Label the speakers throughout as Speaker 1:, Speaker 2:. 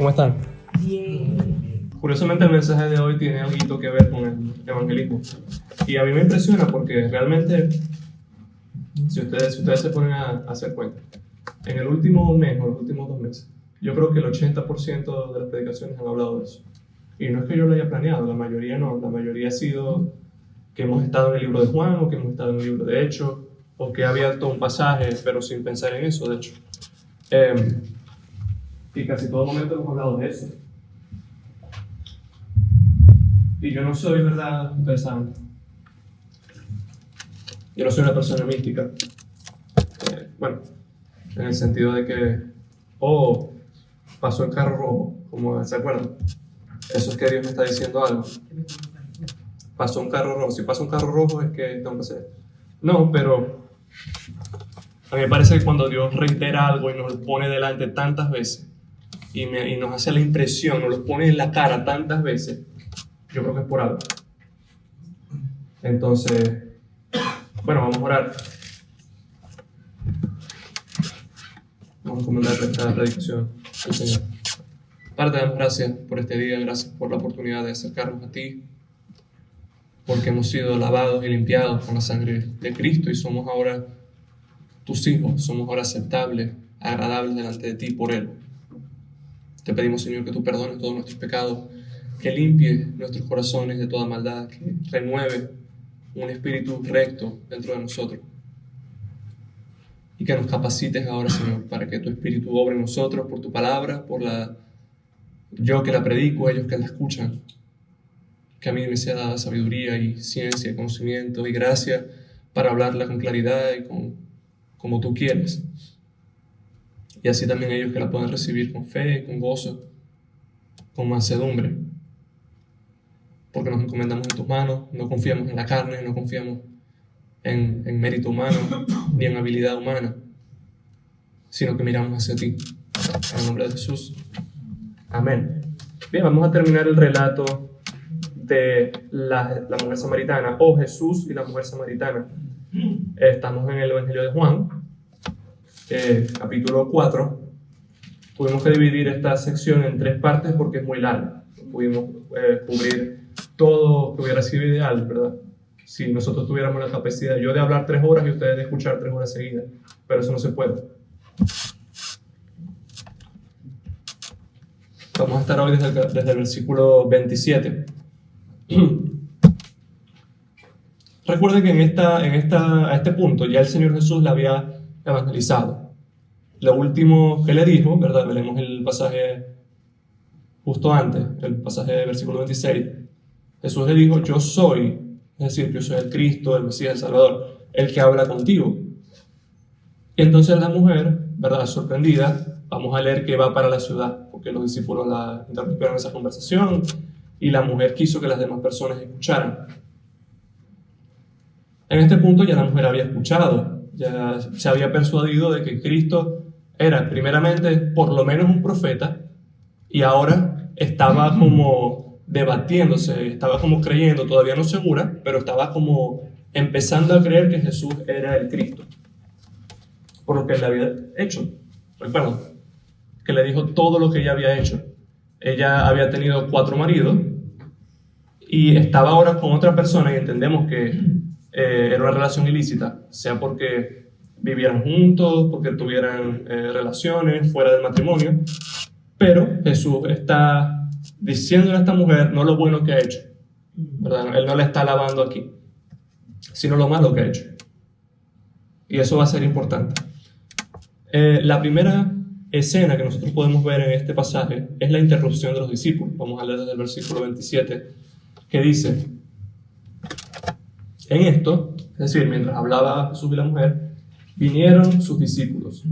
Speaker 1: ¿Cómo están?
Speaker 2: Bien.
Speaker 1: Curiosamente el mensaje de hoy tiene algo que ver con el evangelismo. Y a mí me impresiona porque realmente, si ustedes se ponen a hacer cuenta, en el último mes o los últimos 2 meses, yo creo que el 80% de las predicaciones han hablado de eso. Y no es que yo lo haya planeado, la mayoría no. La mayoría ha sido que hemos estado en el libro de Juan, o que hemos estado en el libro de Hechos, o que ha abierto un pasaje, pero sin pensar en eso, de hecho. Y casi todo momento hemos hablado de eso. Y yo no soy, ¿verdad? Ustedes saben. Yo no soy una persona mística. Bueno, en el sentido de que, pasó el carro rojo, como se acuerdan. Eso es que Dios me está diciendo algo. Pasó un carro rojo. Si pasa un carro rojo es que tengo que hacer. No, pero a mí me parece que cuando Dios reitera algo y nos lo pone delante tantas veces y nos hace la impresión, nos lo pone en la cara tantas veces, yo creo que es por algo. Entonces, bueno, vamos a orar. Vamos a encomendar esta predicación al Señor. Padre, te damos gracias por este día, gracias por la oportunidad de acercarnos a ti, porque hemos sido lavados y limpiados con la sangre de Cristo y somos ahora tus hijos, somos ahora aceptables, agradables delante de ti por Él. Te pedimos, Señor, que tú perdones todos nuestros pecados, que limpie nuestros corazones de toda maldad, que renueve un espíritu recto dentro de nosotros. Y que nos capacites ahora, Señor, para que tu espíritu obre en nosotros por tu palabra, yo que la predico, ellos que la escuchan. Que a mí me sea dada sabiduría y ciencia, conocimiento y gracia para hablarla con claridad y como tú quieres. Y así también ellos que la puedan recibir con fe, con gozo, con mansedumbre. Porque nos encomendamos en tus manos, no confiamos en la carne, no confiamos en mérito humano, ni en habilidad humana, sino que miramos hacia ti. En el nombre de Jesús. Amén. Bien, vamos a terminar el relato de la mujer samaritana, o Jesús y la mujer samaritana. Estamos en el Evangelio de Juan, capítulo 4. Tuvimos que dividir esta sección en 3 partes porque es muy larga. No pudimos cubrir todo que hubiera sido ideal, ¿verdad? Si nosotros tuviéramos la capacidad yo de hablar 3 horas y ustedes de escuchar 3 horas seguidas, pero eso no se puede. Vamos a estar hoy desde el versículo 27. Recuerden que a este punto ya el Señor Jesús la había evangelizado. Lo último que le dijo, ¿verdad? Veremos el pasaje justo antes, el pasaje del versículo 26. Jesús le dijo, yo soy, es decir, yo soy el Cristo, el Mesías, el Salvador, el que habla contigo. Y entonces la mujer, ¿verdad? Sorprendida, vamos a leer que va para la ciudad, porque los discípulos la interrumpieron esa conversación y la mujer quiso que las demás personas escucharan. En este punto ya la mujer había escuchado, ya se había persuadido de que Cristo era primeramente por lo menos un profeta y ahora estaba como debatiéndose, estaba como creyendo, todavía no segura, pero estaba como empezando a creer que Jesús era el Cristo, por lo que él le había hecho. Recuerdan que le dijo todo lo que ella había hecho. Ella había tenido 4 maridos y estaba ahora con otra persona y entendemos que era una relación ilícita, sea porque vivieran juntos, porque tuvieran relaciones fuera del matrimonio, pero Jesús está diciéndole a esta mujer no lo bueno que ha hecho, ¿verdad? Él no la está alabando aquí, sino lo malo que ha hecho, y eso va a ser importante. La primera escena que nosotros podemos ver en este pasaje es la interrupción de los discípulos. Vamos a leer desde el versículo 27, que dice: en esto, es decir, mientras hablaba Jesús y la mujer, vinieron sus discípulos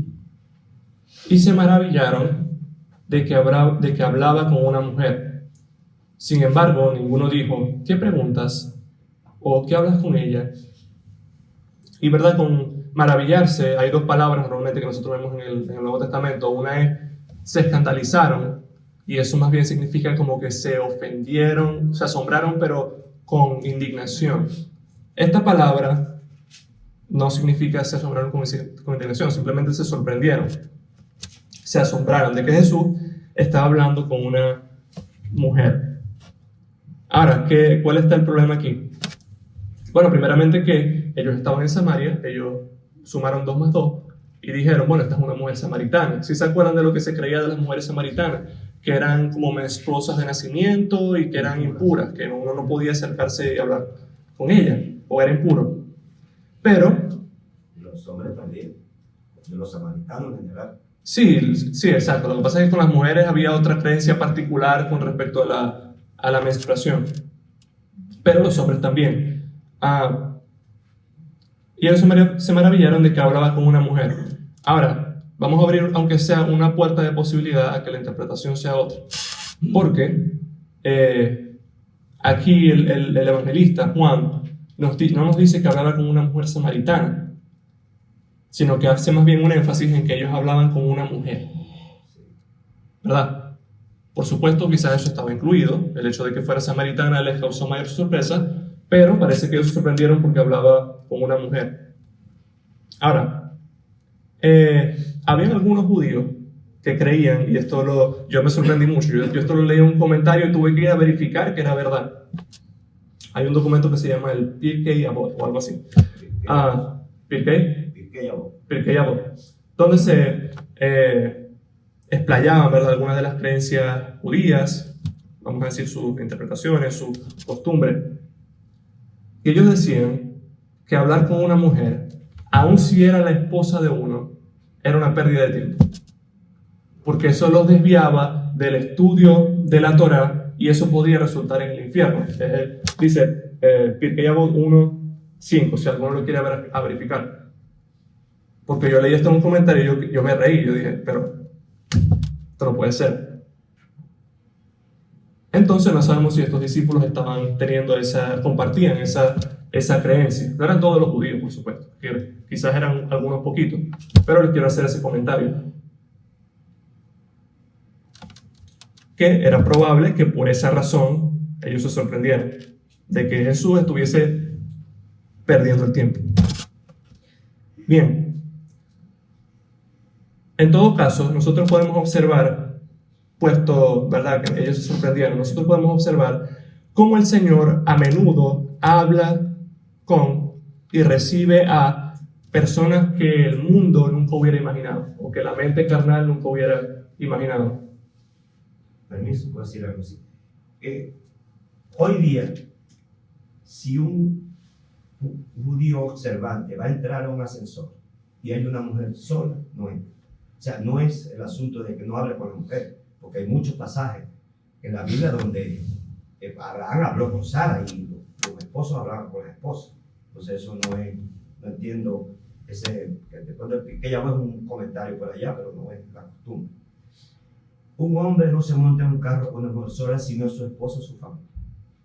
Speaker 1: y se maravillaron de que hablaba con una mujer. Sin embargo, ninguno dijo, ¿qué preguntas? ¿O qué hablas con ella? Y verdad, con maravillarse hay 2 palabras normalmente que nosotros vemos en el Nuevo Testamento. Una es se escandalizaron, y eso más bien significa como que se ofendieron, se asombraron, pero con indignación. Esta palabra no significa se asombraron con indignación, simplemente se sorprendieron, se asombraron de que Jesús estaba hablando con una mujer. Ahora, ¿cuál está el problema aquí? Bueno, primeramente que ellos estaban en Samaria, ellos sumaron 2 más 2 y dijeron, bueno, esta es una mujer samaritana. ¿Sí se acuerdan de lo que se creía de las mujeres samaritanas? Que eran como menstruosas de nacimiento y que eran impuras, que uno no podía acercarse y hablar con ellas, o era impuro. Pero
Speaker 3: los hombres también, de los samaritanos en general.
Speaker 1: Sí, exacto. Lo que pasa es que con las mujeres había otra creencia particular con respecto a la menstruación. Pero los hombres también. Y ellos se maravillaron de que hablaba con una mujer. Ahora, vamos a abrir, aunque sea una puerta de posibilidad, a que la interpretación sea otra. Porque aquí el evangelista Juan no nos dice que hablaba con una mujer samaritana, sino que hace más bien un énfasis en que ellos hablaban con una mujer, ¿verdad? Por supuesto, quizás eso estaba incluido, el hecho de que fuera samaritana les causó mayor sorpresa, pero parece que ellos se sorprendieron porque hablaba con una mujer. Ahora, habían algunos judíos que creían, y yo me sorprendí mucho, yo esto lo leí en un comentario y tuve que ir a verificar que era verdad. Hay un documento que se llama el Pirkei Avot o algo así. Pirkei Avot, donde se explayaban, ¿verdad?, algunas de las creencias judías, vamos a decir sus interpretaciones, sus costumbres. Y ellos decían que hablar con una mujer, aun si era la esposa de uno, era una pérdida de tiempo, porque eso los desviaba del estudio de la Torá y eso podía resultar en el infierno. Dice Pirkei Avot 1:5, si alguno lo quiere verificar. Porque yo leí esto en un comentario y yo me reí, yo dije, pero esto no puede ser. Entonces no sabemos si estos discípulos estaban compartían esa creencia. No eran todos los judíos, por supuesto, quizás eran algunos poquitos, pero les quiero hacer ese comentario. Que era probable que por esa razón ellos se sorprendieran de que Jesús estuviese perdiendo el tiempo. Bien. En todo caso, nosotros podemos observar, puesto, ¿verdad?, que ellos se sorprendieron, nosotros podemos observar cómo el Señor a menudo habla con y recibe a personas que el mundo nunca hubiera imaginado, o que la mente carnal nunca hubiera imaginado.
Speaker 3: Permiso, puedo decir algo así. Hoy día, si un judío observante va a entrar a un ascensor y hay una mujer sola, no entra. O sea, no es el asunto de que no hable con la mujer, porque hay muchos pasajes en la Biblia donde Abraham habló con Sara y los esposos hablaban con las esposas. Entonces eso no entiendo, después del Pirkei Avot es un comentario por allá, pero no es la costumbre. Un hombre no se monta en un carro con una mujer sola, sino su esposo o su familia.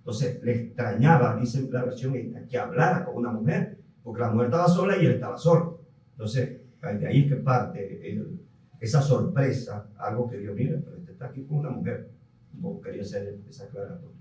Speaker 3: Entonces le extrañaba, dice la versión esta, que hablara con una mujer, porque la mujer estaba sola y él estaba solo. Entonces, de ahí es que parte esa sorpresa, algo que Dios mira, pero este está aquí con una mujer. No quería hacer esa aclaración.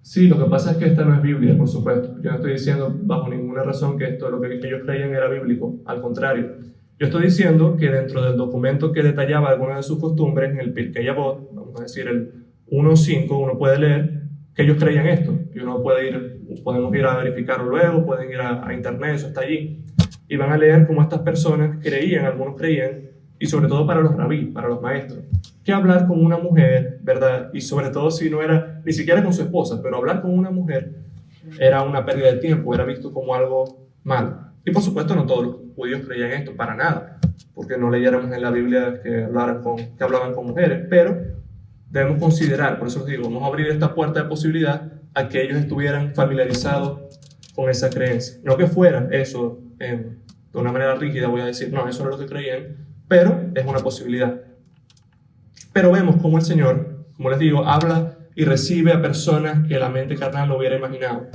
Speaker 1: Sí, lo que pasa es que esta no es Biblia, por supuesto. Yo no estoy diciendo bajo ninguna razón que lo que ellos creían era bíblico, al contrario. Yo estoy diciendo que dentro del documento que detallaba algunas de sus costumbres, en el Pirkei Avot, vamos a decir el 1:5, uno puede leer que ellos creían esto. Y uno podemos ir a verificarlo luego, pueden ir a internet, eso está allí. Y van a leer cómo estas personas algunos creían, y sobre todo para los rabí, para los maestros, que hablar con una mujer, ¿verdad? Y sobre todo si no era ni siquiera con su esposa, pero hablar con una mujer era una pérdida de tiempo, era visto como algo malo. Y por supuesto no todos los judíos creían esto, para nada, porque no leyéramos en la Biblia que hablaban con mujeres, pero debemos considerar, por eso les digo, vamos a abrir esta puerta de posibilidad a que ellos estuvieran familiarizados con esa creencia. No que fuera eso de una manera rígida, voy a decir, no, eso no es lo que creían, pero es una posibilidad. Pero vemos cómo el Señor, como les digo, habla y recibe a personas que la mente carnal no hubiera imaginado.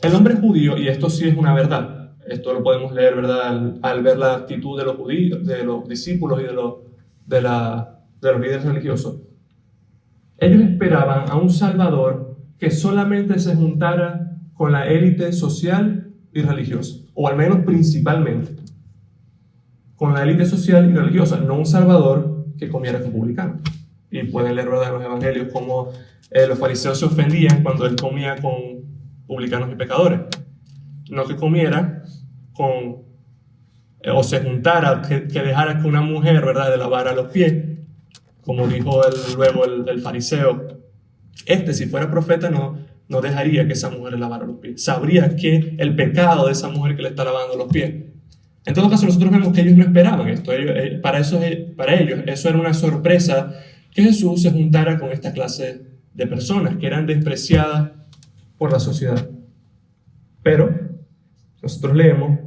Speaker 1: El hombre judío, y esto sí es una verdad, esto lo podemos leer, ¿verdad?, al ver la actitud de los judíos, de los discípulos y de los líderes religiosos. Ellos esperaban a un Salvador que solamente se juntara con la élite social y religiosa, o al menos principalmente con la élite social y religiosa, no un Salvador que comiera con publicanos. Y pueden leer, ¿verdad?, en los evangelios cómo los fariseos se ofendían cuando él comía con publicanos y pecadores. No que comiera con, o se juntara, que dejara que una mujer, ¿verdad?, le lavara los pies, como dijo luego el fariseo. Si fuera profeta, no dejaría que esa mujer le lavara los pies. Sabría que el pecado de esa mujer que le está lavando los pies. En todo caso, nosotros vemos que ellos no esperaban esto. Para ellos eso era una sorpresa, que Jesús se juntara con esta clase de personas que eran despreciadas por la sociedad. Pero nosotros leemos,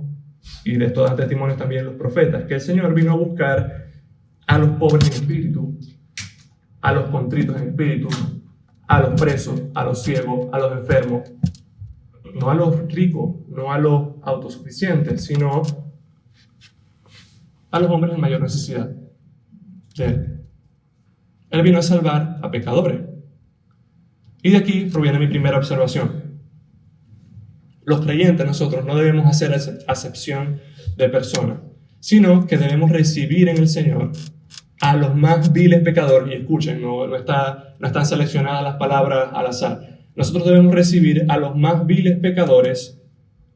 Speaker 1: y de esto dan testimonio también los profetas, que el Señor vino a buscar a los pobres en espíritu, a los contritos en espíritu, a los presos, a los ciegos, a los enfermos, no a los ricos, no a los autosuficientes, sino a los hombres en mayor necesidad de Él. Él vino a salvar a pecadores. Y de aquí proviene mi primera observación. Los creyentes, nosotros, no debemos hacer acepción de personas, sino que debemos recibir en el Señor a los más viles pecadores. Y escuchen, no están seleccionadas las palabras al azar. Nosotros debemos recibir a los más viles pecadores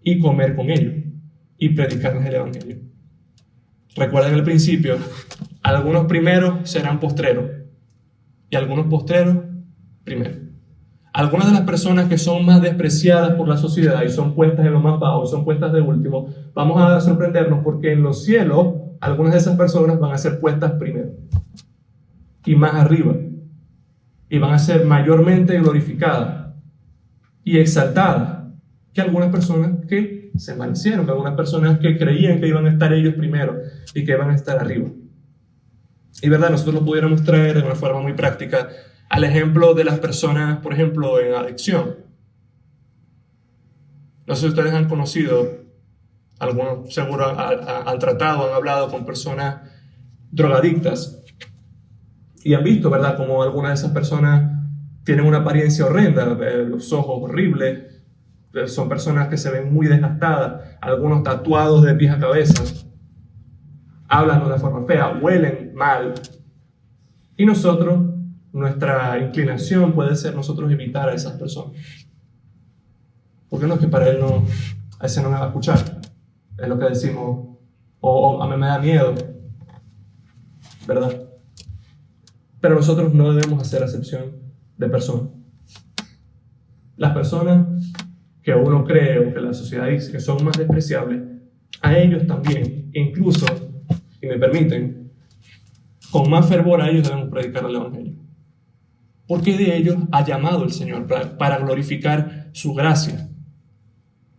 Speaker 1: y comer con ellos y predicarles el evangelio. Recuerden el principio, algunos primeros serán postreros y algunos postreros primero. Algunas de las personas que son más despreciadas por la sociedad y son puestas en lo más bajo, son puestas de último, vamos a sorprendernos porque en los cielos algunas de esas personas van a ser puestas primero y más arriba, y van a ser mayormente glorificadas y exaltadas que algunas personas que se envanecieron, que algunas personas que creían que iban a estar ellos primero y que iban a estar arriba. Y verdad, nosotros lo pudiéramos traer de una forma muy práctica al ejemplo de las personas, por ejemplo, en adicción. No sé si ustedes han conocido, algunos seguro han tratado, han hablado con personas drogadictas y han visto, ¿verdad?, como algunas de esas personas tienen una apariencia horrenda, los ojos horribles, son personas que se ven muy desgastadas, algunos tatuados de pies a cabeza, hablan de una forma fea, huelen mal. Y nosotros, nuestra inclinación puede ser nosotros evitar a esas personas. Porque no es que para él a ese no me va a escuchar. Es lo que decimos, o a mí me da miedo, ¿verdad? Pero nosotros no debemos hacer acepción de personas. Las personas que uno cree o que la sociedad dice que son más despreciables, a ellos también, incluso, si me permiten, con más fervor a ellos debemos predicar el evangelio. Porque de ellos ha llamado el Señor para glorificar su gracia.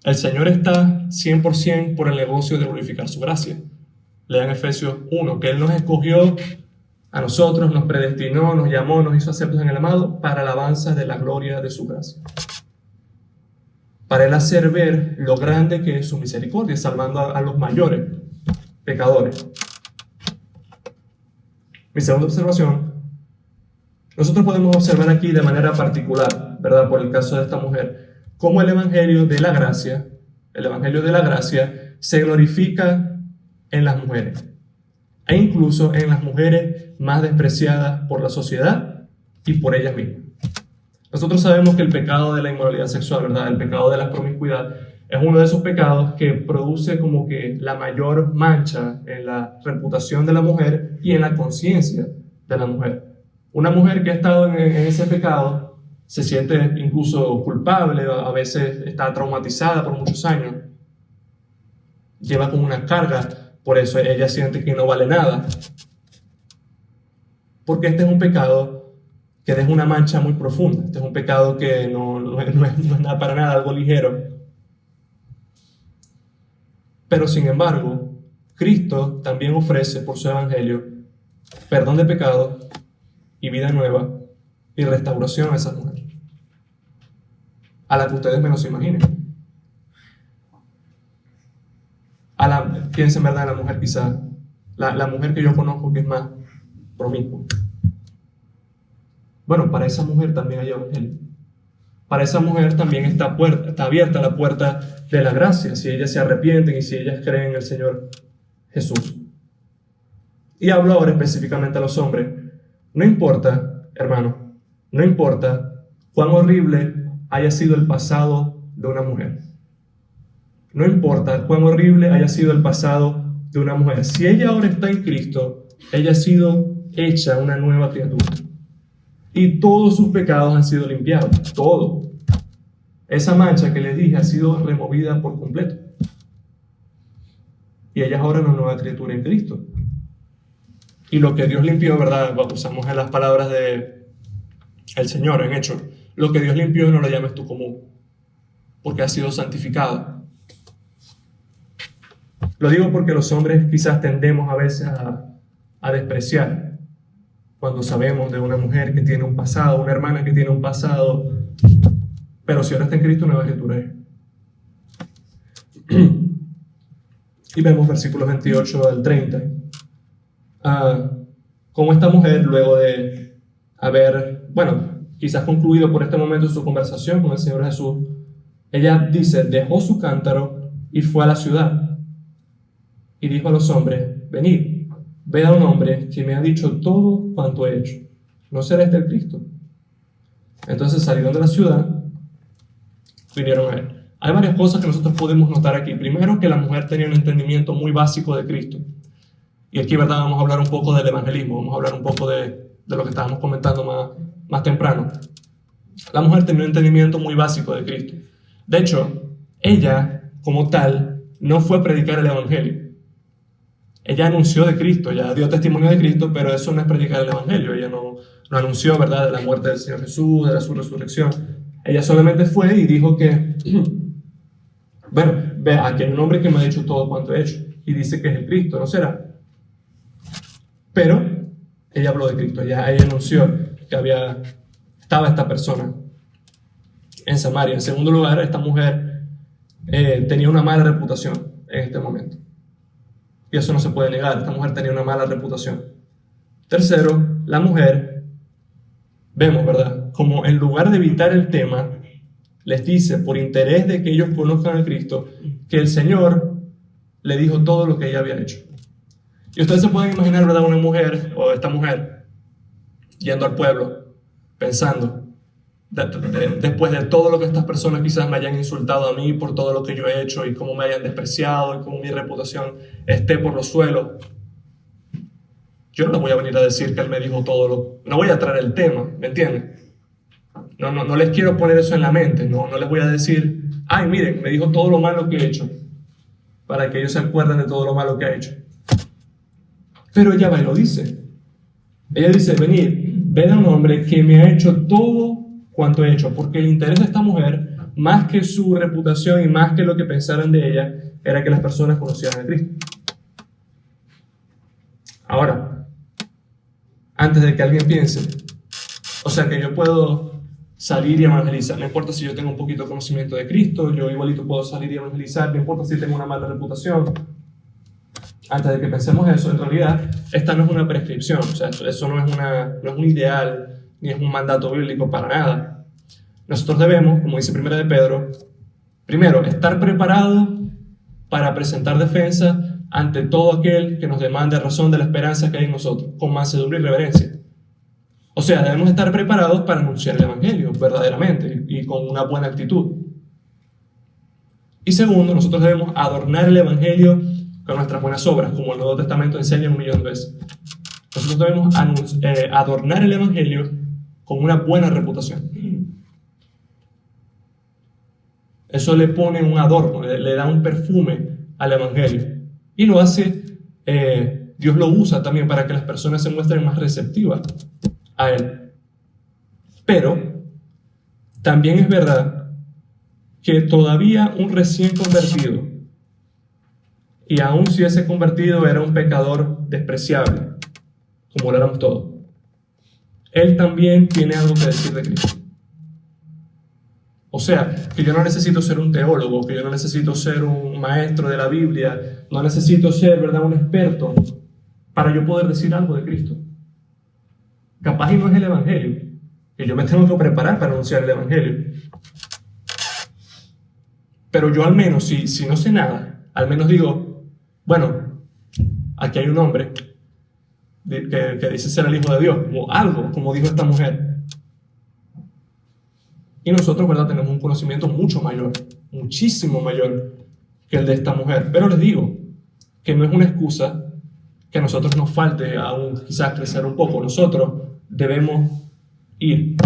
Speaker 1: El Señor está 100% por el negocio de glorificar su gracia. Lean Efesios 1, que Él nos escogió a nosotros, nos predestinó, nos llamó, nos hizo aceptos en el amado para alabanza de la gloria de su gracia. Para Él hacer ver lo grande que es su misericordia, salvando a los mayores pecadores. Mi segunda observación, nosotros podemos observar aquí de manera particular, ¿verdad?, por el caso de esta mujer, cómo el evangelio de la gracia se glorifica en las mujeres, e incluso en las mujeres más despreciadas por la sociedad y por ellas mismas. Nosotros sabemos que el pecado de la inmoralidad sexual, ¿verdad?, el pecado de la promiscuidad, es uno de esos pecados que produce como que la mayor mancha en la reputación de la mujer y en la conciencia de la mujer. Una mujer que ha estado en ese pecado se siente incluso culpable, a veces está traumatizada por muchos años, lleva como una carga, por eso ella siente que no vale nada. Porque este es un pecado que deja una mancha muy profunda, este es un pecado que no es nada para nada algo ligero. Pero sin embargo, Cristo también ofrece por su evangelio perdón de pecados y vida nueva y restauración a esa mujer, a la que ustedes menos se imaginen. Piensen en verdad en la mujer quizá, la mujer que yo conozco que es más promiscua. Bueno, para esa mujer también hay evangelio. Para esa mujer también está abierta la puerta de la gracia, si ellas se arrepienten y si ellas creen en el Señor Jesús. Y hablo ahora específicamente a los hombres. No importa, hermano, no importa cuán horrible haya sido el pasado de una mujer. No importa cuán horrible haya sido el pasado de una mujer. Si ella ahora está en Cristo, ella ha sido hecha una nueva criatura. Y todos sus pecados han sido limpiados. Todo. Esa mancha que les dije ha sido removida por completo. Y ella es ahora una nueva criatura en Cristo. Y lo que Dios limpió, ¿verdad? Usamos en las palabras de el Señor en Hechos. Lo que Dios limpió no lo llames tú común, porque ha sido santificado. Lo digo porque los hombres quizás tendemos a veces a despreciar cuando sabemos de una mujer que tiene un pasado, una hermana que tiene un pasado, pero si ahora está en Cristo, nueva criatura es. Y vemos versículos 28 al 30. Como esta mujer, luego de haber, quizás concluido por este momento su conversación con el Señor Jesús, ella dice, dejó su cántaro y fue a la ciudad. Y dijo a los hombres, venid, ved a un hombre que me ha dicho todo cuanto he hecho. ¿No será este el Cristo? Entonces salieron de la ciudad, vinieron a él. Hay varias cosas que nosotros podemos notar aquí. Primero, que la mujer tenía un entendimiento muy básico de Cristo. Y aquí, ¿verdad? Vamos a hablar un poco del evangelismo, vamos a hablar un poco de lo que estábamos comentando más temprano. La mujer tenía un entendimiento muy básico de Cristo. De hecho, ella, como tal, no fue a predicar el evangelio. Ella anunció de Cristo, ella dio testimonio de Cristo, pero eso no es predicar el evangelio. Ella no anunció, ¿verdad?, de la muerte del Señor Jesús, de su resurrección. Ella solamente fue y dijo que, ve, aquí hay un hombre que me ha dicho todo cuanto he hecho, y dice que es el Cristo, ¿no será? Pero ella habló de Cristo, ella anunció que estaba esta persona en Samaria. En segundo lugar, esta mujer tenía una mala reputación en este momento. Y eso no se puede negar, esta mujer tenía una mala reputación. Tercero, la mujer, vemos, ¿verdad?, como en lugar de evitar el tema, les dice, por interés de que ellos conozcan a Cristo, que el Señor le dijo todo lo que ella había hecho. Y ustedes se pueden imaginar, ¿verdad?, una mujer, o esta mujer, yendo al pueblo, pensando, después de todo lo que estas personas quizás me hayan insultado a mí por todo lo que yo he hecho y cómo me hayan despreciado y cómo mi reputación esté por los suelos, yo no les voy a venir a decir que él me dijo no voy a traer el tema, ¿me entienden? No les quiero poner eso en la mente, no les voy a decir, ay, miren, me dijo todo lo malo que he hecho, para que ellos se acuerden de todo lo malo que ha hecho. Pero ella va y lo dice. Ella dice, venid, ved a un hombre que me ha hecho todo cuanto he hecho, porque el interés de esta mujer, más que su reputación y más que lo que pensaran de ella, era que las personas conocieran a Cristo. Ahora, antes de que alguien piense, o sea que yo puedo salir y evangelizar, no importa si yo tengo un poquito de conocimiento de Cristo, yo igualito puedo salir y evangelizar, no importa si tengo una mala reputación. Antes de que pensemos eso, en realidad, esta no es una prescripción, o sea, eso no es un ideal, ni es un mandato bíblico para nada. Nosotros debemos, como dice 1 de Pedro, primero, estar preparados para presentar defensa ante todo aquel que nos demande razón de la esperanza que hay en nosotros, con mansedumbre y reverencia. O sea, debemos estar preparados para anunciar el evangelio verdaderamente y con una buena actitud. Y segundo, nosotros debemos adornar el evangelio con nuestras buenas obras, como el Nuevo Testamento enseña 1.000.000 de veces. Nosotros debemos adornar el evangelio con una buena reputación. Eso le pone un adorno, le da un perfume al evangelio. Y lo hace, Dios lo usa también para que las personas se muestren más receptivas a él. Pero también es verdad que todavía un recién convertido, y aun si ese convertido era un pecador despreciable, como lo éramos todos, él también tiene algo que decir de Cristo. O sea, que yo no necesito ser un teólogo, que yo no necesito ser un maestro de la Biblia, no necesito ser, ¿verdad?, un experto para yo poder decir algo de Cristo. Capaz y no es el evangelio, que yo me tengo que preparar para anunciar el evangelio. Pero yo al menos, si no sé nada, al menos digo, bueno, aquí hay un hombre que dice ser el Hijo de Dios, o algo, como dijo esta mujer. Y nosotros, ¿verdad?, tenemos un conocimiento mucho mayor, muchísimo mayor que el de esta mujer. Pero les digo que no es una excusa que a nosotros nos falte aún quizás crecer un poco. Nosotros debemos ir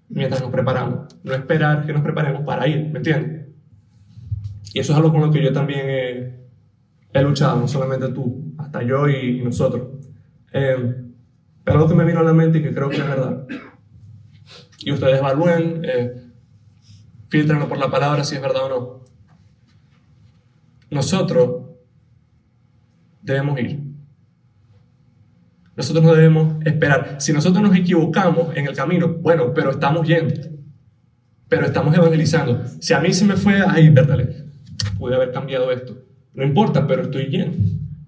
Speaker 1: mientras nos preparamos, no esperar que nos preparemos para ir, ¿me entiendes? Y eso es algo con lo que yo también he luchado, no solamente tú, hasta yo y nosotros. Pero algo que me vino a la mente y que creo que es verdad. Y ustedes evalúen, filtrenlo por la palabra si es verdad o no. Nosotros debemos ir. Nosotros no debemos esperar. Si nosotros nos equivocamos en el camino, bueno, pero estamos yendo. Pero estamos evangelizando. Si a mí se me fue, ay, verdad, pude haber cambiado esto. No importa, pero estoy yendo.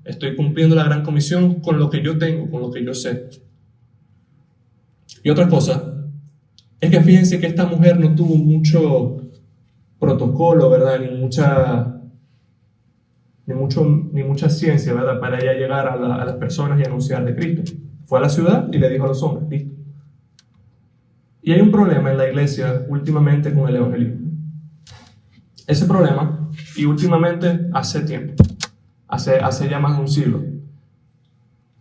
Speaker 1: Estoy cumpliendo la gran comisión con lo que yo tengo, con lo que yo sé. Y otra cosa es que fíjense que esta mujer no tuvo mucho protocolo, ¿verdad? Ni mucha ciencia, ¿verdad?, para ella llegar a las personas y anunciar de Cristo. Fue a la ciudad y le dijo a los hombres, listo. Y hay un problema en la iglesia últimamente con el evangelismo. Ese problema, y últimamente hace tiempo, hace ya más de un siglo,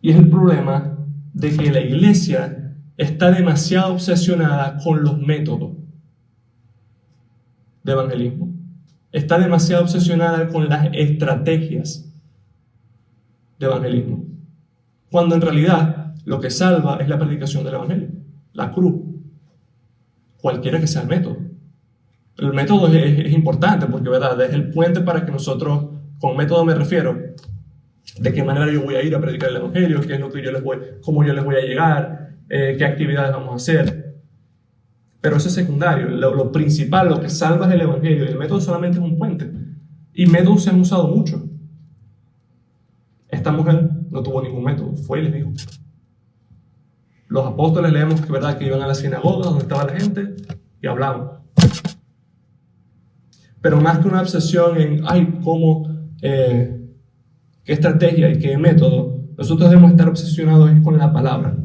Speaker 1: y es el problema de que la iglesia está demasiado obsesionada con los métodos de evangelismo. Está demasiado obsesionada con las estrategias de evangelismo. Cuando en realidad lo que salva es la predicación del evangelio, la cruz, cualquiera que sea el método. El método es importante porque, ¿verdad?, es el puente para que nosotros, con método me refiero, de qué manera yo voy a ir a predicar el evangelio, qué es lo que cómo yo les voy a llegar, qué actividades vamos a hacer. Pero eso es secundario. Lo principal, lo que salva es el evangelio. El método solamente es un puente. Y métodos se han usado mucho. Esta mujer no tuvo ningún método. Fue y les dijo. Los apóstoles leemos que, ¿verdad?, que iban a la sinagoga donde estaba la gente y hablaban. Pero más que una obsesión en, qué estrategia y qué método, nosotros debemos estar obsesionados con la palabra,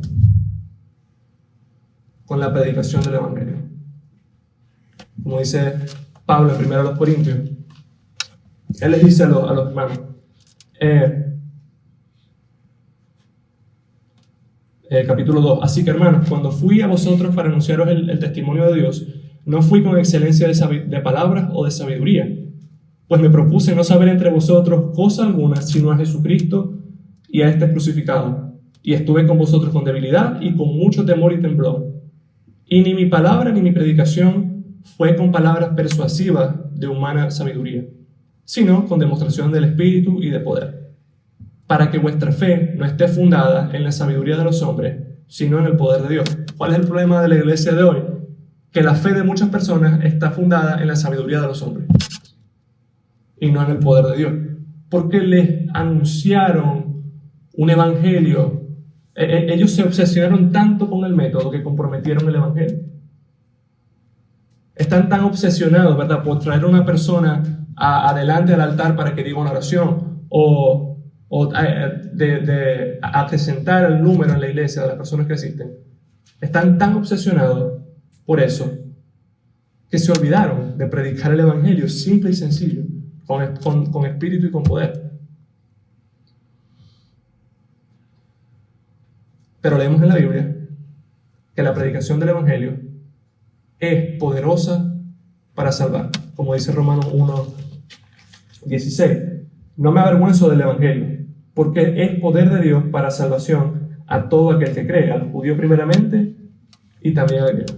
Speaker 1: con la predicación del evangelio. Como dice Pablo en 1 Corintios, él les dice a los hermanos, capítulo 2, así que hermanos, cuando fui a vosotros para anunciaros el testimonio de Dios, no fui con excelencia de palabras o de sabiduría, pues me propuse no saber entre vosotros cosa alguna, sino a Jesucristo y a este crucificado, y estuve con vosotros con debilidad y con mucho temor y temblor. Y ni mi palabra ni mi predicación fue con palabras persuasivas de humana sabiduría, sino con demostración del Espíritu y de poder, para que vuestra fe no esté fundada en la sabiduría de los hombres, sino en el poder de Dios. ¿Cuál es el problema de la iglesia de hoy? Que la fe de muchas personas está fundada en la sabiduría de los hombres y no en el poder de Dios, porque les anunciaron un evangelio. Ellos se obsesionaron tanto con el método que comprometieron el evangelio. Están tan obsesionados, ¿verdad?, por traer a una persona adelante al altar para que diga una oración o de acrecentar el número en la iglesia de las personas que asisten. Están tan obsesionados por eso que se olvidaron de predicar el evangelio simple y sencillo, con espíritu y con poder. Pero leemos en la Biblia que la predicación del evangelio es poderosa para salvar, como dice Romanos 1:16. No me avergüenzo del evangelio, porque es poder de Dios para salvación a todo aquel que cree, al judío primeramente y también al griego.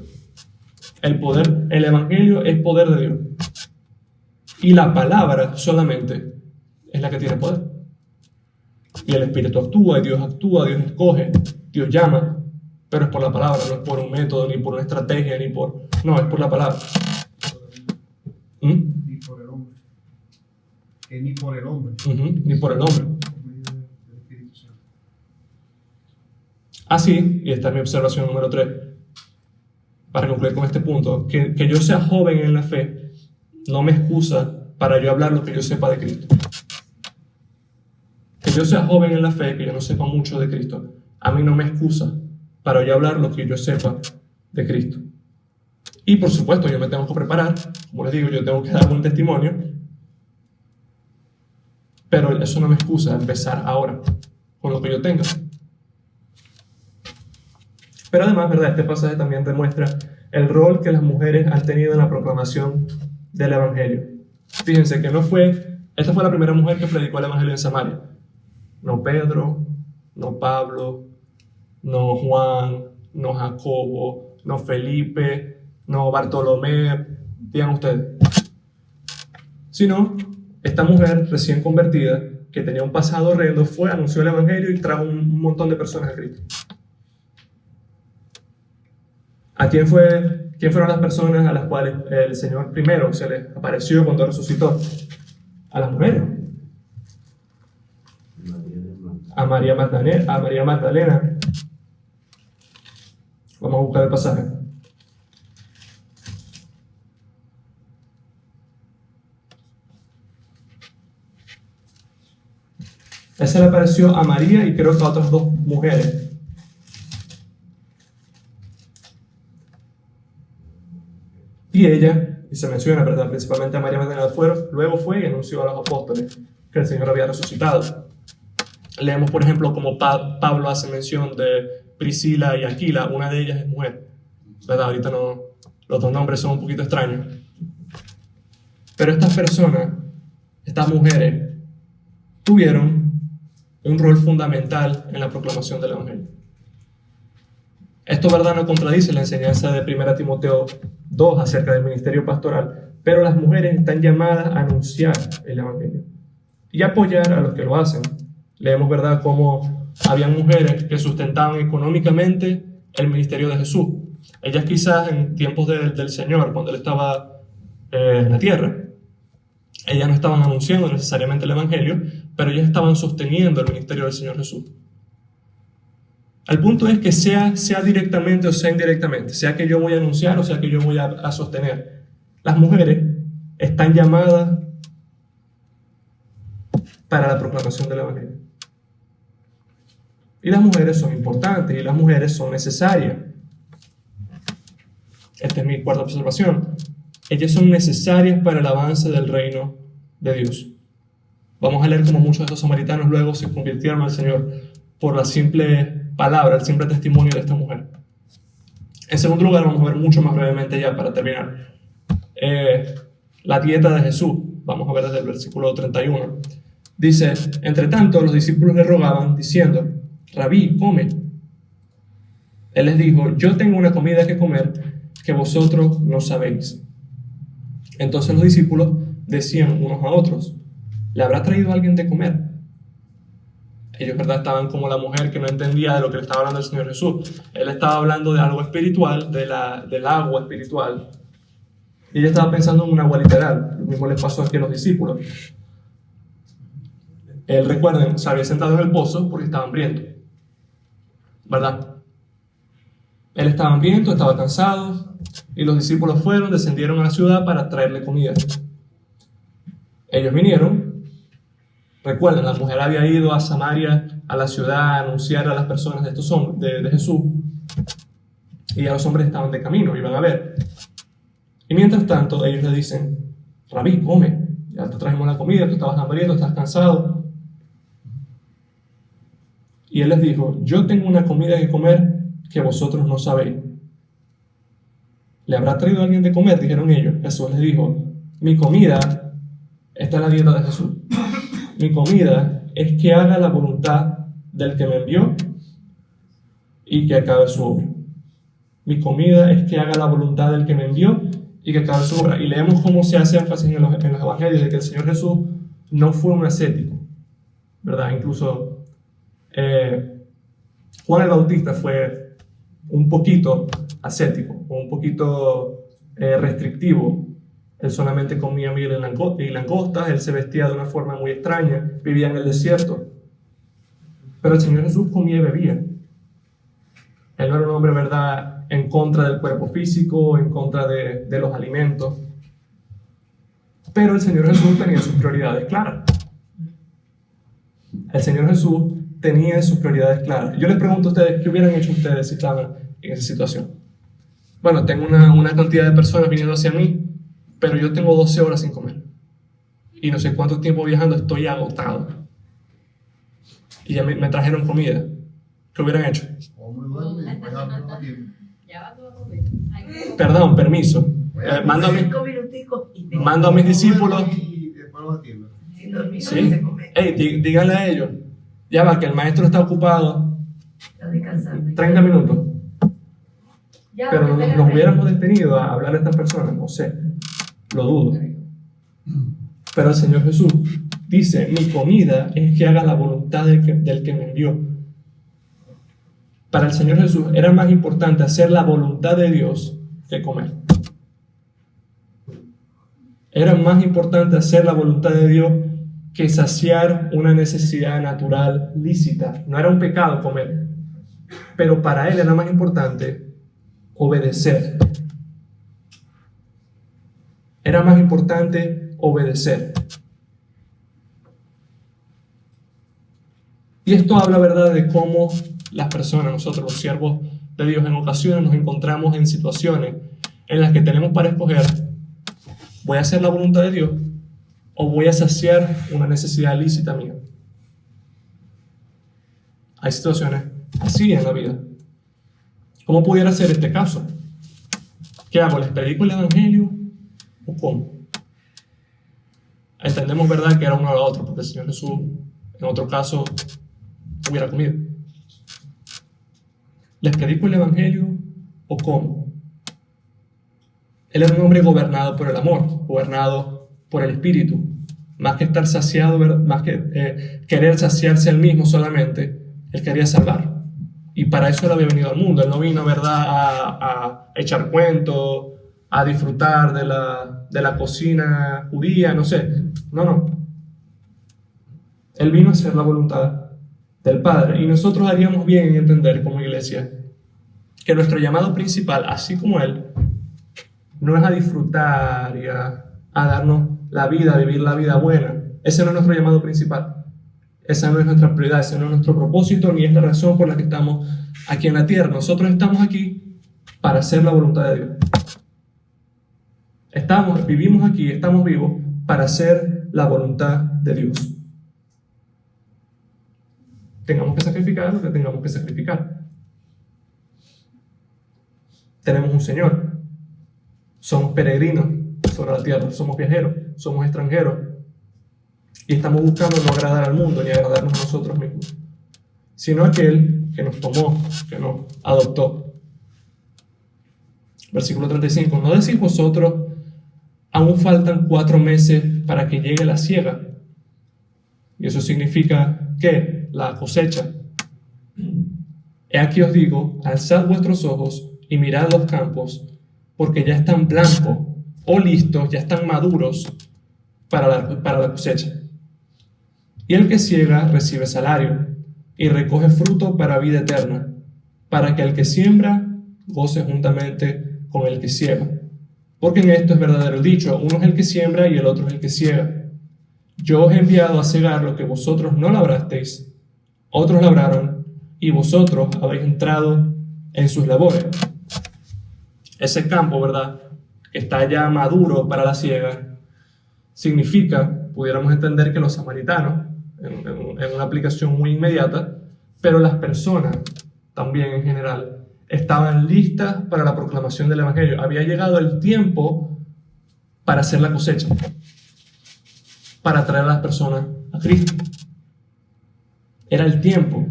Speaker 1: El evangelio es poder de Dios. Y la palabra solamente es la que tiene poder. Y el Espíritu actúa, y Dios escoge, Dios llama, pero es por la palabra, no es por un método, ni por una estrategia, no, es por la palabra.
Speaker 4: Ni por el hombre. Ni por el hombre.
Speaker 1: Ni por el hombre. Así, y esta es mi observación número 3, para concluir con este punto, que yo sea joven en la fe no me excusa para yo hablar lo que yo sepa de Cristo. Que yo sea joven en la fe, que yo no sepa mucho de Cristo, a mí no me excusa para yo hablar lo que yo sepa de Cristo. Y por supuesto, yo me tengo que preparar, como les digo, yo tengo que dar buen testimonio, pero eso no me excusa empezar ahora con lo que yo tenga. Pero además, ¿verdad? Este pasaje también demuestra el rol que las mujeres han tenido en la proclamación del Evangelio. Fíjense que esta fue la primera mujer que predicó el Evangelio en Samaria. No Pedro, no Pablo, no Juan, no Jacobo, no Felipe, no Bartolomé, digan ustedes. Sino esta mujer recién convertida, que tenía un pasado horrendo, anunció el Evangelio y trajo un montón de personas a Cristo. ¿A quién fueron las personas a las cuales el Señor primero se les apareció cuando resucitó? A las mujeres. A María Magdalena. Vamos a buscar el pasaje. Ese le apareció a María y creo que a otras dos mujeres. Y ella, y se menciona, ¿verdad?, principalmente a María Magdalena, luego fue y anunció a los apóstoles que el Señor había resucitado. Leemos, por ejemplo, como Pablo hace mención de Priscila y Aquila, una de ellas es mujer. ¿Verdad? Ahorita no, los dos nombres son un poquito extraños. Pero estas personas, estas mujeres, tuvieron un rol fundamental en la proclamación del Evangelio. Esto, ¿verdad?, no contradice la enseñanza de 1 Timoteo 2 acerca del ministerio pastoral, pero las mujeres están llamadas a anunciar el Evangelio y apoyar a los que lo hacen. Leemos, ¿verdad?, cómo habían mujeres que sustentaban económicamente el ministerio de Jesús. Ellas quizás en tiempos del Señor, cuando Él estaba en la tierra, ellas no estaban anunciando necesariamente el Evangelio, pero ellas estaban sosteniendo el ministerio del Señor Jesús. El punto es que sea directamente o sea indirectamente, sea que yo voy a anunciar o sea que yo voy a sostener, las mujeres están llamadas para la proclamación del Evangelio. Y las mujeres son importantes y las mujeres son necesarias. Esta es mi cuarta observación. Ellas son necesarias para el avance del reino de Dios. Vamos a leer cómo muchos de estos samaritanos luego se convirtieron al Señor por la simple palabra, el simple testimonio de esta mujer. En segundo lugar, vamos a ver mucho más brevemente ya para terminar la dieta de Jesús. Vamos a ver desde el versículo 31. Dice: entre tanto los discípulos le rogaban diciendo: Rabí, come. Él les dijo: yo tengo una comida que comer que vosotros no sabéis. Entonces los discípulos decían unos a otros: ¿le habrá traído alguien de comer? Ellos, ¿verdad?, estaban como la mujer que no entendía de lo que le estaba hablando el Señor Jesús. Él estaba hablando de algo espiritual, del agua espiritual. Y ella estaba pensando en un agua literal. Lo mismo les pasó aquí a los discípulos. Él, recuerden, se había sentado en el pozo porque estaba hambriento, ¿verdad? Él estaba hambriento, estaba cansado, y los discípulos descendieron a la ciudad para traerle comida. Ellos vinieron. Recuerden, la mujer había ido a Samaria, a la ciudad, a anunciar a las personas de estos hombres, de Jesús, y ya los hombres estaban de camino, iban a ver. Y mientras tanto, ellos le dicen: Rabí, come, ya te trajimos la comida, tú estabas hambriento, estás cansado. Y él les dijo: yo tengo una comida que comer que vosotros no sabéis. ¿Le habrá traído alguien de comer?, dijeron ellos. Jesús les dijo: mi comida, esta es la dieta de Jesús. Mi comida es que haga la voluntad del que me envió y que acabe su obra. Mi comida es que haga la voluntad del que me envió y que acabe su obra. Y leemos cómo se hace énfasis en los evangelios de que el Señor Jesús no fue un ascético, ¿verdad? Incluso Juan el Bautista fue un poquito ascético, o un poquito restrictivo. Él solamente comía miel y langostas, él se vestía de una forma muy extraña, vivía en el desierto. Pero el Señor Jesús comía y bebía. Él no era un hombre, ¿verdad?, en contra del cuerpo físico, en contra de los alimentos. Pero el Señor Jesús tenía sus prioridades claras. El Señor Jesús tenía sus prioridades claras. Yo les pregunto a ustedes, ¿qué hubieran hecho ustedes si estaban en esa situación? Bueno, tengo una cantidad de personas viniendo hacia mí, pero yo tengo 12 horas sin comer. Y no sé cuánto tiempo viajando, estoy agotado. Y ya me trajeron comida. ¿Qué hubieran hecho?
Speaker 4: Como duerme y después hablo a tiempo.
Speaker 2: Ya va todo a comer.
Speaker 1: Perdón, permiso. Mando a mis discípulos.
Speaker 4: Y después los atiendo.
Speaker 2: Sin dormir,
Speaker 1: Sí.
Speaker 2: no se come.
Speaker 1: Hey, díganle a ellos. Ya va, que el maestro está ocupado.
Speaker 2: Está descansando.
Speaker 1: 30 minutos.
Speaker 2: Ya,
Speaker 1: Pero
Speaker 2: porque
Speaker 1: nos hubiéramos detenido a hablar a estas personas. No sé. Lo dudo. Pero el Señor Jesús dice, mi comida es que haga la voluntad del que me envió. Para el Señor Jesús era más importante hacer la voluntad de Dios que comer. Era más importante hacer la voluntad de Dios que saciar una necesidad natural lícita. No era un pecado comer, pero para Él era más importante obedecer. Era más importante obedecer. Y esto habla, ¿verdad?, de cómo las personas, nosotros los siervos de Dios, en ocasiones nos encontramos en situaciones en las que tenemos para escoger: ¿voy a hacer la voluntad de Dios o voy a saciar una necesidad lícita mía? Hay situaciones así en la vida. ¿Cómo pudiera ser este caso? ¿Qué hago? ¿Les predico el evangelio o cómo? Entendemos, ¿verdad?, que era uno o lo otro, porque el Señor Jesús, en otro caso, hubiera comido. ¿Les predico el evangelio o cómo? Él era un hombre gobernado por el amor, gobernado por el espíritu. Más que estar saciado, más que querer saciarse él mismo solamente, él quería salvar. Y para eso él había venido al mundo. Él no vino, ¿verdad?, a echar cuentos, a disfrutar de la cocina judía, no sé. No. Él vino a hacer la voluntad del Padre. Y nosotros haríamos bien en entender como iglesia que nuestro llamado principal, así como Él, no es a disfrutar y a darnos la vida, a vivir la vida buena. Ese no es nuestro llamado principal. Esa no es nuestra prioridad, ese no es nuestro propósito, ni es la razón por la que estamos aquí en la tierra. Nosotros estamos aquí para hacer la voluntad de Dios. Vivimos aquí, estamos vivos para hacer la voluntad de Dios. Tengamos que sacrificar lo que tengamos que sacrificar. Tenemos un Señor. Somos peregrinos sobre la tierra, somos viajeros, somos extranjeros. Y estamos buscando no agradar al mundo ni agradarnos a nosotros mismos, sino a aquel que nos tomó, que nos adoptó. Versículo 35. ¿No decís vosotros, aún faltan 4 meses para que llegue la siega? Y eso significa, ¿qué? La cosecha. He aquí os digo, alzad vuestros ojos y mirad los campos, porque ya están blancos o listos, ya están maduros para la cosecha. Y el que siega recibe salario y recoge fruto para vida eterna, para que el que siembra goce juntamente con el que siega. Porque en esto es verdadero el dicho: uno es el que siembra y el otro es el que siega. Yo os he enviado a segar lo que vosotros no labrasteis, otros labraron, y vosotros habéis entrado en sus labores. Ese campo, ¿verdad?, que está ya maduro para la siega, significa, pudiéramos entender, que los samaritanos, en una aplicación muy inmediata, pero las personas también en general, estaban listas para la proclamación del evangelio. Había llegado el tiempo para hacer la cosecha, para traer a las personas a Cristo. Era el tiempo.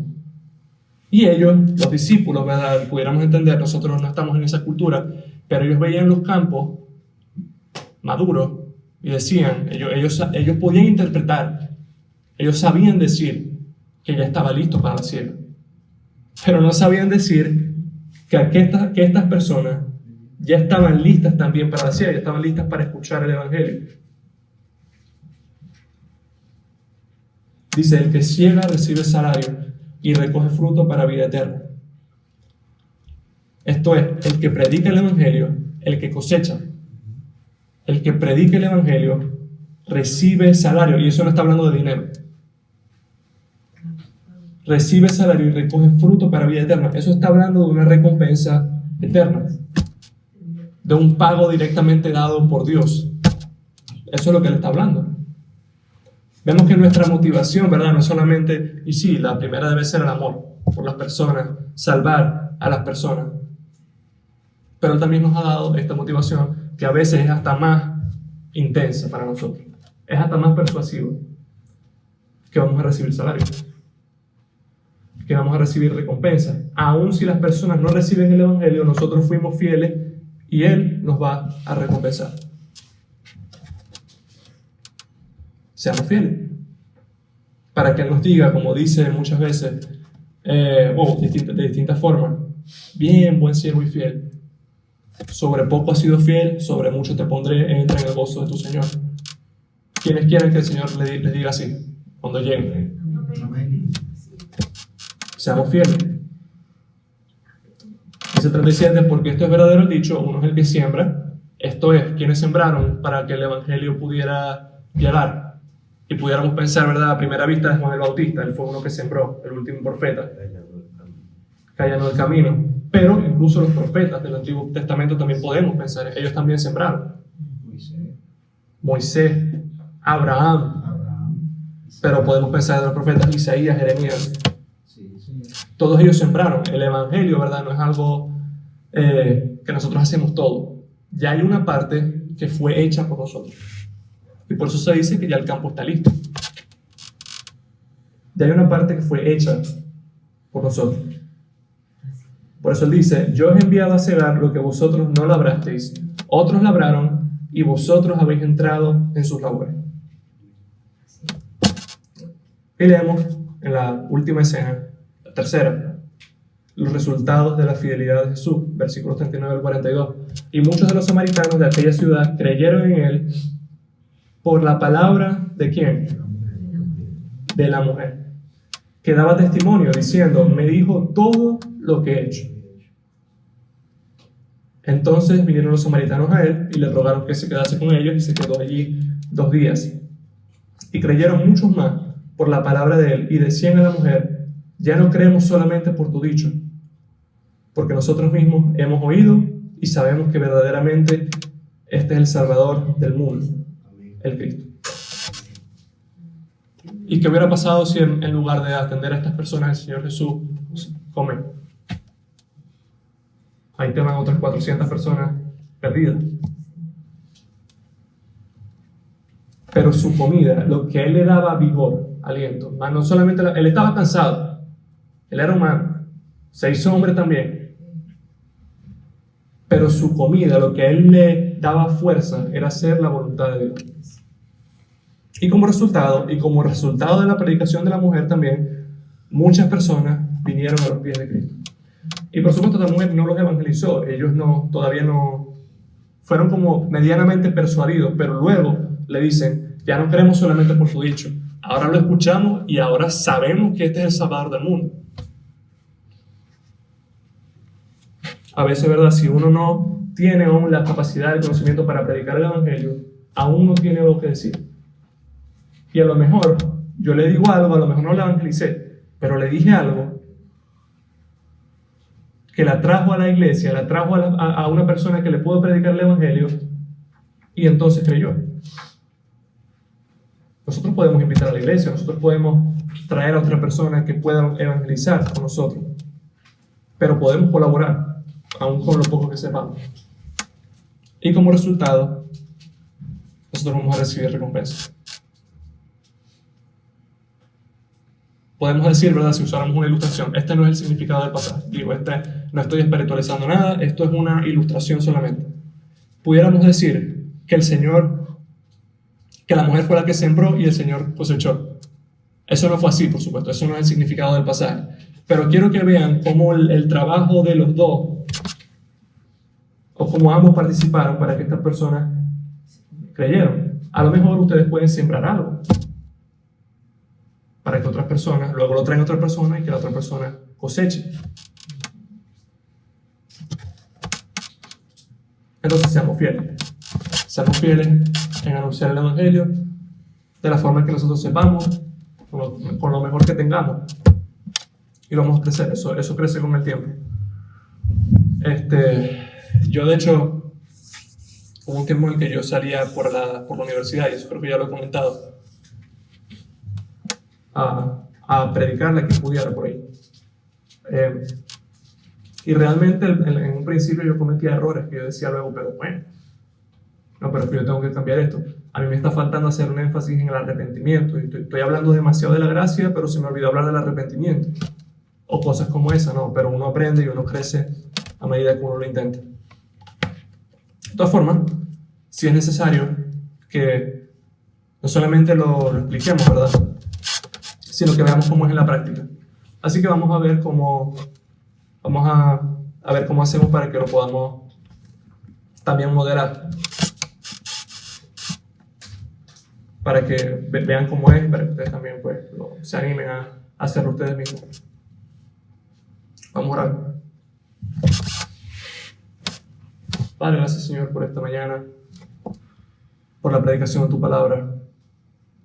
Speaker 1: Y ellos, los discípulos, ¿verdad?, pudiéramos entender, nosotros no estamos en esa cultura, pero ellos veían los campos maduros y decían, ellos podían interpretar, ellos sabían decir que ya estaba listo para la siega, pero no sabían decir que estas personas ya estaban listas también para la siega, ya estaban listas para escuchar el evangelio. Dice: el que siega recibe salario y recoge fruto para vida eterna. Esto es, el que predica el evangelio, el que cosecha. El que predica el evangelio recibe salario, y eso no está hablando de dinero. recibe salario y recoge fruto para vida eterna. Eso está hablando de una recompensa eterna, de un pago directamente dado por Dios. Eso es lo que él está hablando. Vemos que nuestra motivación, ¿verdad? No es solamente, y sí, la primera debe ser el amor por las personas, salvar a las personas. Pero él también nos ha dado esta motivación que a veces es hasta más intensa para nosotros. Es hasta más persuasiva, que vamos a recibir salario, que vamos a recibir recompensa. Aun si las personas no reciben el Evangelio, nosotros fuimos fieles y Él nos va a recompensar. Seamos fieles. Para que Él nos diga, como dice muchas veces, de distintas formas, bien, buen siervo y fiel. Sobre poco has sido fiel, sobre mucho te pondré, entra en el gozo de tu Señor. ¿Quiénes quieren que el Señor les diga así cuando lleguen?
Speaker 4: Amén.
Speaker 1: Seamos fieles. Dice 37, porque esto es verdadero el dicho, uno es el que siembra, esto es, quienes sembraron para que el Evangelio pudiera llegar. Y pudiéramos pensar, ¿verdad? A primera vista es Juan el Bautista, él fue uno que sembró, el último profeta, que allanó el camino. Pero incluso los profetas del Antiguo Testamento también podemos pensar, ellos también sembraron. Moisés, Abraham, pero podemos pensar de los profetas Isaías, Jeremías. Todos ellos sembraron. El Evangelio, ¿verdad? No es algo que nosotros hacemos todo. Ya hay una parte que fue hecha por nosotros. Y por eso se dice que ya el campo está listo. Ya hay una parte que fue hecha por nosotros. Por eso él dice, yo os he enviado a cegar lo que vosotros no labrasteis, otros labraron y vosotros habéis entrado en sus labores. Y leemos en la última escena, la tercera, los resultados de la fidelidad de Jesús, versículos 39 al 42. Y muchos de los samaritanos de aquella ciudad creyeron en él por la palabra ¿de quién? De la mujer, que daba testimonio diciendo, me dijo todo lo que he hecho. Entonces vinieron los samaritanos a él y le rogaron que se quedase con ellos y se quedó allí 2 días. Y creyeron muchos más por la palabra de él y decían a la mujer, ya no creemos solamente por tu dicho, porque nosotros mismos hemos oído y sabemos que verdaderamente este es el Salvador del mundo, el Cristo. ¿Y qué hubiera pasado si en lugar de atender a estas personas el Señor Jesús come? Ahí te van otras 400 personas perdidas. Pero su comida, lo que a él le daba vigor, aliento, más no solamente él estaba cansado, él era humano, se hizo hombre también, pero su comida, lo que a él le daba fuerza, era hacer la voluntad de Dios. Y como resultado de la predicación de la mujer también, muchas personas vinieron a los pies de Cristo. Y por supuesto la mujer no los evangelizó, ellos todavía no fueron como medianamente persuadidos, pero luego le dicen, ya no creemos solamente por su dicho, ahora lo escuchamos y ahora sabemos que este es el Salvador del mundo. A veces, ¿verdad? Si uno no tiene aún la capacidad, el conocimiento para predicar el Evangelio, aún no tiene algo que decir. Y a lo mejor yo le digo algo, a lo mejor no la evangelicé, pero le dije algo que la trajo a la iglesia, la trajo a una persona que le pudo predicar el Evangelio y entonces creyó. Nosotros podemos invitar a la iglesia, nosotros podemos traer a otra persona que pueda evangelizar con nosotros, pero podemos colaborar, aún con lo poco que sepamos. Y como resultado, nosotros vamos a recibir recompensa. Podemos decir, ¿verdad? Si usáramos una ilustración, este no es el significado del pasaje. Digo, no estoy espiritualizando nada, esto es una ilustración solamente. Pudiéramos decir que la mujer fue la que sembró y el Señor cosechó. Eso no fue así, por supuesto, eso no es el significado del pasaje. Pero quiero que vean cómo el trabajo de los dos, o cómo ambos participaron para que estas personas creyeron. A lo mejor ustedes pueden sembrar algo para que otras personas, luego lo traen a otra persona y que la otra persona coseche. Entonces seamos fieles en anunciar el Evangelio de la forma que nosotros sepamos, con lo mejor que tengamos, y vamos a crecer. Eso crece con el tiempo. Yo de hecho, hubo un tiempo en el que yo salía por la universidad, y eso creo que ya lo he comentado, a predicarle a quien pudiera por ahí. Y realmente en un principio yo cometía errores que yo decía luego, pero bueno, no, pero es que yo tengo que cambiar esto. A mí me está faltando hacer un énfasis en el arrepentimiento. Y estoy hablando demasiado de la gracia, pero se me olvidó hablar del arrepentimiento. O cosas como esa, ¿no? Pero uno aprende y uno crece a medida que uno lo intenta. De todas formas, si es necesario que no solamente lo expliquemos, ¿verdad?, sino que veamos cómo es en la práctica. Así que vamos a ver cómo hacemos para que lo podamos también moderar, para que vean cómo es, para que ustedes también pues, se animen a hacerlo ustedes mismos. Vamos a orar. Padre, gracias Señor por esta mañana, por la predicación de tu palabra.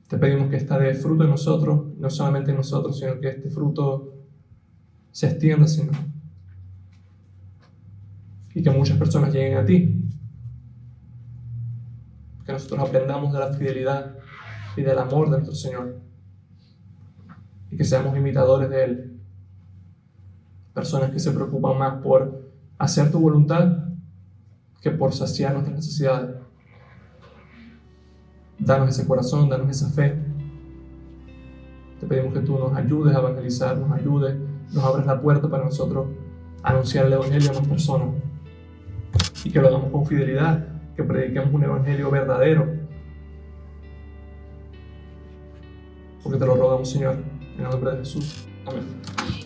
Speaker 1: Te pedimos que esta dé fruto en nosotros, no solamente en nosotros, sino que este fruto se extienda, Señor. Y que muchas personas lleguen a ti. Que nosotros aprendamos de la fidelidad y del amor de nuestro Señor. Y que seamos imitadores de Él. Personas que se preocupan más por hacer tu voluntad que por saciar nuestras necesidades. Danos ese corazón, danos esa fe. Te pedimos que tú nos ayudes a evangelizar, nos ayudes, nos abres la puerta para nosotros anunciar el Evangelio a más personas. Y que lo hagamos con fidelidad, que prediquemos un Evangelio verdadero. Porque te lo rogamos, Señor, en el nombre de Jesús. Amén.